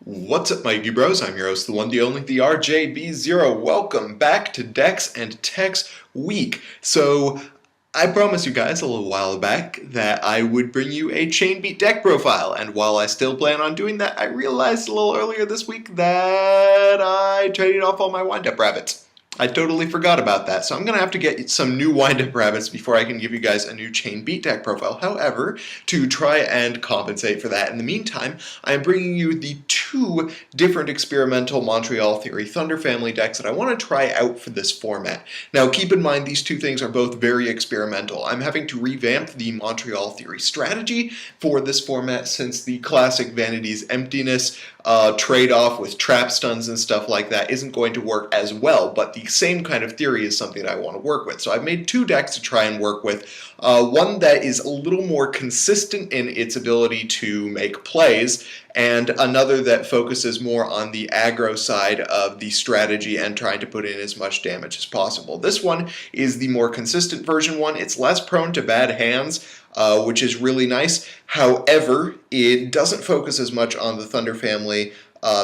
What's up, my Yugi Bros? I'm your host, the one, the only, the RJB0. Welcome back to Decks and Techs Week. So, I promised you guys a little while back that I would bring you a chain beat deck profile, and while I still plan on doing that, I realized a little earlier this week that I traded off all my wind-up rabbits. I totally forgot about that, so I'm going to have to get some new wind-up rabbits before I can give you guys a new chain beat deck profile. However, to try and compensate for that, in the meantime, I am bringing you the two different experimental Montreal Theory Thunder family decks that I want to try out for this format. Now, keep in mind these two things are both very experimental. I'm having to revamp the Montreal Theory strategy for this format since the classic Vanity's Emptiness trade-off with trap stuns and stuff like that isn't going to work as well, but the same kind of theory is something that I want to work with. So I've made two decks to try and work with. One that is a little more consistent in its ability to make plays, and another that focuses more on the aggro side of the strategy and trying to put in as much damage as possible. This one is the more consistent version one. It's less prone to bad hands, which is really nice. However, it doesn't focus as much on the Thunder family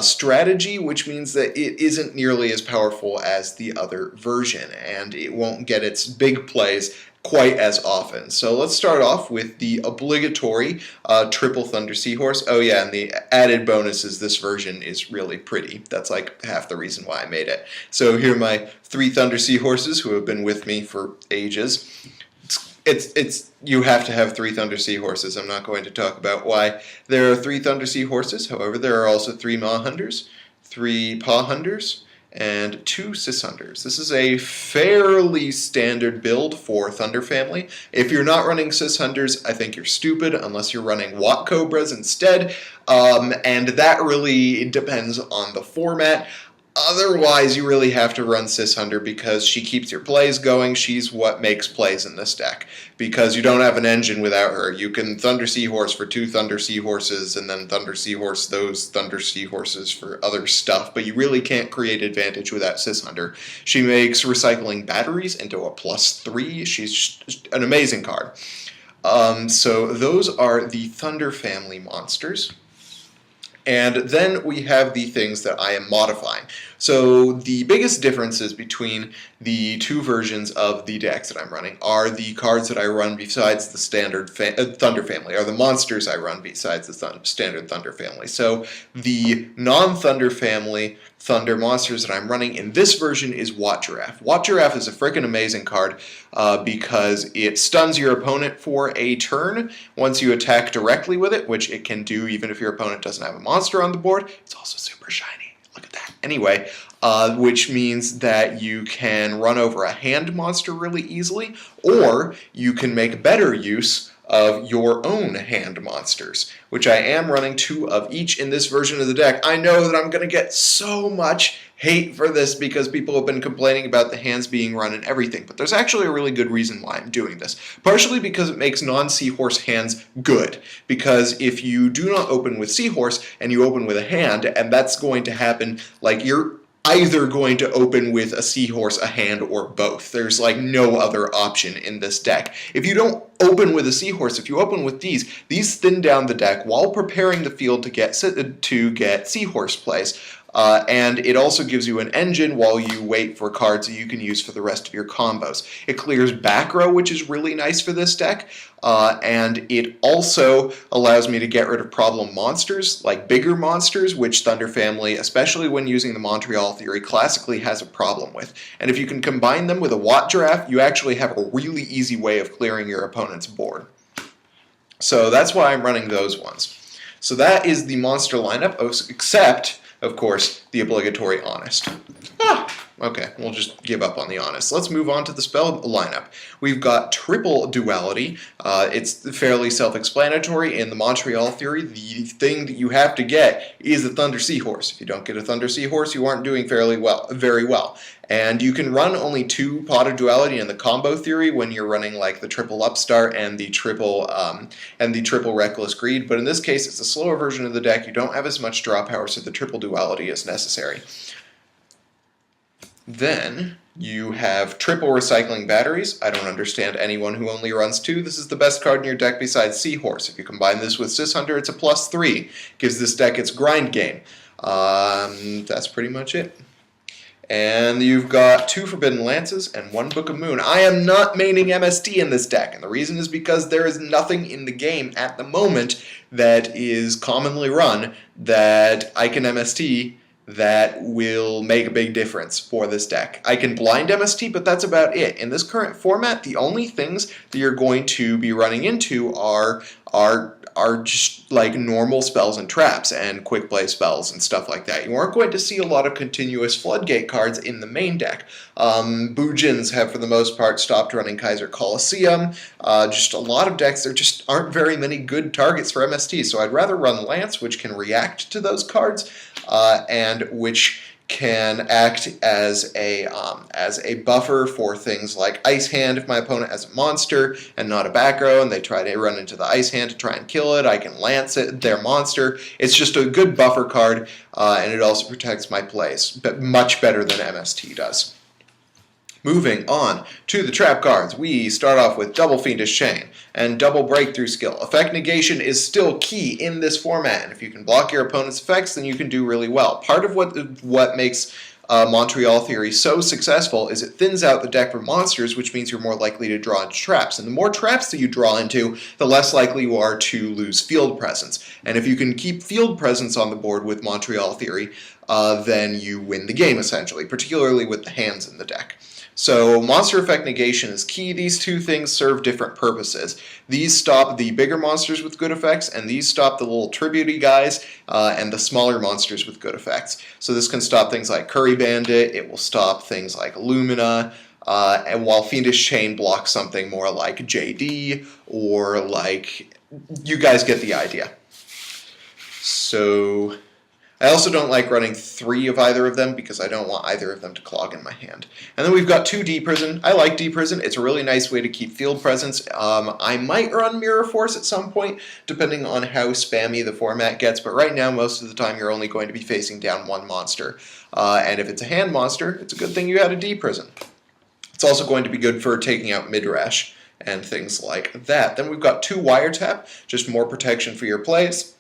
strategy, which means that it isn't nearly as powerful as the other version, and it won't get its big plays quite as often. So let's start off with the obligatory triple Thunder Seahorse. Oh yeah, and the added bonus is this version is really pretty. That's like half the reason why I made it. So here are my three Thunder Seahorses who have been with me for ages. You have to have three Thunder Seahorses. I'm not going to talk about why there are three Thunder Seahorses. However, there are also three Maw Hunters, three Paw Hunters, and two Sis Hunters. This is a fairly standard build for Thunder family. If you're not running Sis Hunters, I think you're stupid unless you're running Watt Cobras instead, and that really depends on the format. Otherwise, you really have to run Sis Hunter because she keeps your plays going. She's what makes plays in this deck. Because you don't have an engine without her. You can Thunder Seahorse for two Thunder Seahorses and then Thunder Seahorse those Thunder Seahorses for other stuff. But you really can't create advantage without Sis Hunter. She makes recycling batteries into a +3. She's an amazing card. So those are the Thunder family monsters. And then we have the things that I am modifying. So the biggest differences between the two versions of the decks that I'm running are the cards that I run besides the standard Thunder family, or the monsters I run besides the standard Thunder family. So the non-Thunder family Thunder monsters that I'm running in this version is Watt Giraffe. Watt Giraffe is a freaking amazing card because it stuns your opponent for a turn once you attack directly with it, which it can do even if your opponent doesn't have a monster on the board. It's also super shiny. Look at that. Anyway, which means that you can run over a hand monster really easily, or you can make better use of your own hand monsters, which I am running two of each in this version of the deck. I know that I'm going to get so much hate for this because people have been complaining about the hands being run and everything, but there's actually a really good reason why I'm doing this. Partially because it makes non-Seahorse hands good, because if you do not open with Seahorse and you open with a hand, and that's going to happen, like you're either going to open with a Seahorse, a hand, or both. There's like no other option in this deck. If you don't open with a Seahorse, if you open with these thin down the deck while preparing the field to get Seahorse plays. And it also gives you an engine while you wait for cards that you can use for the rest of your combos. It clears back row, which is really nice for this deck, and it also allows me to get rid of problem monsters, like bigger monsters, which Thunder family, especially when using the Montreal Theory, classically has a problem with. And if you can combine them with a Watt Giraffe, you actually have a really easy way of clearing your opponent's board. So that's why I'm running those ones. So that is the monster lineup, except of course, the obligatory Honest. Okay, we'll just give up on the Honest. Let's move on to the spell lineup. We've got Triple Duality. It's fairly self-explanatory. In the Montreal Theory, the thing that you have to get is a Thunder Seahorse. If you don't get a Thunder Seahorse, you aren't doing very well. And you can run only two Pot of Duality in the combo theory when you're running like the triple Upstart and the triple Reckless Greed. But in this case, it's a slower version of the deck. You don't have as much draw power, so the Triple Duality is necessary. Then you have triple Recycling Batteries. I don't understand anyone who only runs two. This is the best card in your deck besides Seahorse. If you combine this with Sis Hunter, it's a +3. Gives this deck its grind game. That's pretty much it. And you've got 2 Forbidden Lances and 1 Book of Moon. I am not maining MST in this deck, and the reason is because there is nothing in the game at the moment that is commonly run that I can MST that will make a big difference for this deck. I can blind MST, but that's about it. In this current format, the only things that you're going to be running into are just like normal spells and traps and quick play spells and stuff like that. You aren't going to see a lot of continuous floodgate cards in the main deck. Boojins have for the most part stopped running Kaiser Coliseum. Just a lot of decks, there just aren't very many good targets for MST, so I'd rather run Lance, which can react to those cards, and which can act as a buffer for things like Ice Hand. If my opponent has a monster and not a back row and they try to run into the Ice Hand to try and kill it, I can Lance it, their monster. It's just a good buffer card, and it also protects my plays, but much better than MST does. Moving on to the trap cards, we start off with double Fiendish Chain and double Breakthrough Skill. Effect negation is still key in this format, and if you can block your opponent's effects, then you can do really well. Part of what makes Montreal Theory so successful is it thins out the deck for monsters, which means you're more likely to draw into traps. And the more traps that you draw into, the less likely you are to lose field presence. And if you can keep field presence on the board with Montreal Theory, then you win the game, essentially, particularly with the hands in the deck. So monster effect negation is key. These 2 things serve different purposes. These stop the bigger monsters with good effects, and these stop the little tributey guys and the smaller monsters with good effects. So this can stop things like Curry Bandit, it will stop things like Lumina, and while Fiendish Chain blocks something more like JD, or like, you guys get the idea. So I also don't like running 3 of either of them because I don't want either of them to clog in my hand. And then we've got 2 D-Prison. I like D-Prison. It's a really nice way to keep field presence. I might run Mirror Force at some point, depending on how spammy the format gets, but right now, most of the time, you're only going to be facing down 1 monster. And if it's a hand monster, it's a good thing you had a D-Prison. It's also going to be good for taking out Midrash and things like that. Then we've got 2 Wiretap, just more protection for your plays.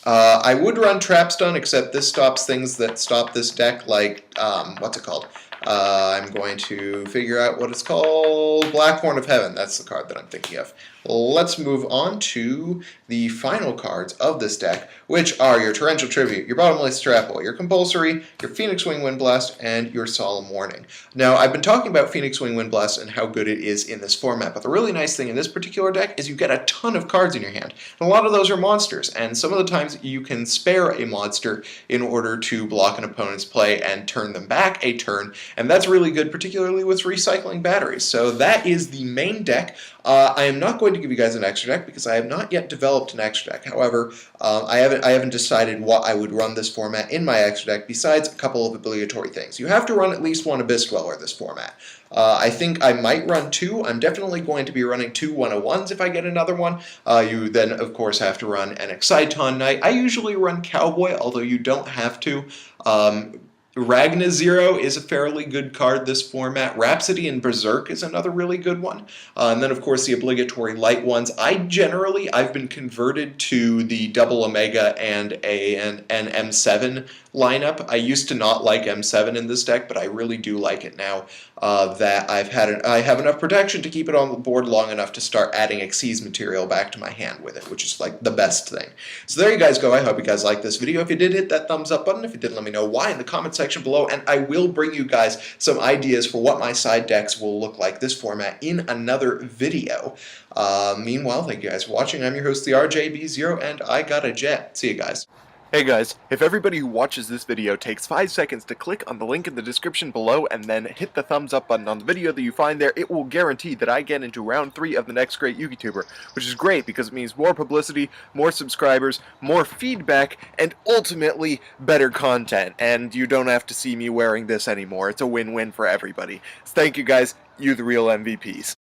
I would run Trapstun, except this stops things that stop this deck, like, what's it called? I'm going to figure out what it's called. Black Horn of Heaven, that's the card that I'm thinking of. Let's move on to the final cards of this deck, which are your Torrential Tribute, your Bottomless Trapple, your Compulsory, your Phoenix Wing Windblast, and your Solemn Warning. Now, I've been talking about Phoenix Wing Windblast and how good it is in this format, but the really nice thing in this particular deck is you get a ton of cards in your hand. And a lot of those are monsters, and some of the times you can spare a monster in order to block an opponent's play and turn them back a turn, and that's really good, particularly with recycling batteries. So that is the main deck. I am not going to give you guys an extra deck because I have not yet developed an extra deck. However, I haven't decided what I would run this format in my extra deck besides a couple of obligatory things. You have to run at least 1 Abyss Dweller this format. I think I might run 2. I'm definitely going to be running 2 101s if I get another one. You then, of course, have to run an Exciton Knight. I usually run Cowboy, although you don't have to. Ragna Zero is a fairly good card this format. Rhapsody and Berserk is another really good one. And then, of course, the obligatory light ones. I've been converted to the double Omega and an M7 lineup. I used to not like M7 in this deck, but I really do like it now that I have enough protection to keep it on the board long enough to start adding Xyz material back to my hand with it, which is like the best thing. So there you guys go. I hope you guys liked this video. If you did, hit that thumbs up button. If you did, let me know why in the comment section below, and I will bring you guys some ideas for what my side decks will look like this format in another video. Meanwhile, thank you guys for watching. I'm your host, the RJB0, and I got a jet. See you guys. Hey guys, if everybody who watches this video takes 5 seconds to click on the link in the description below and then hit the thumbs up button on the video that you find there, it will guarantee that I get into round 3 of the next great YouTuber, which is great because it means more publicity, more subscribers, more feedback, and ultimately better content, and you don't have to see me wearing this anymore. It's a win-win for everybody. So thank you guys, you're the real MVPs.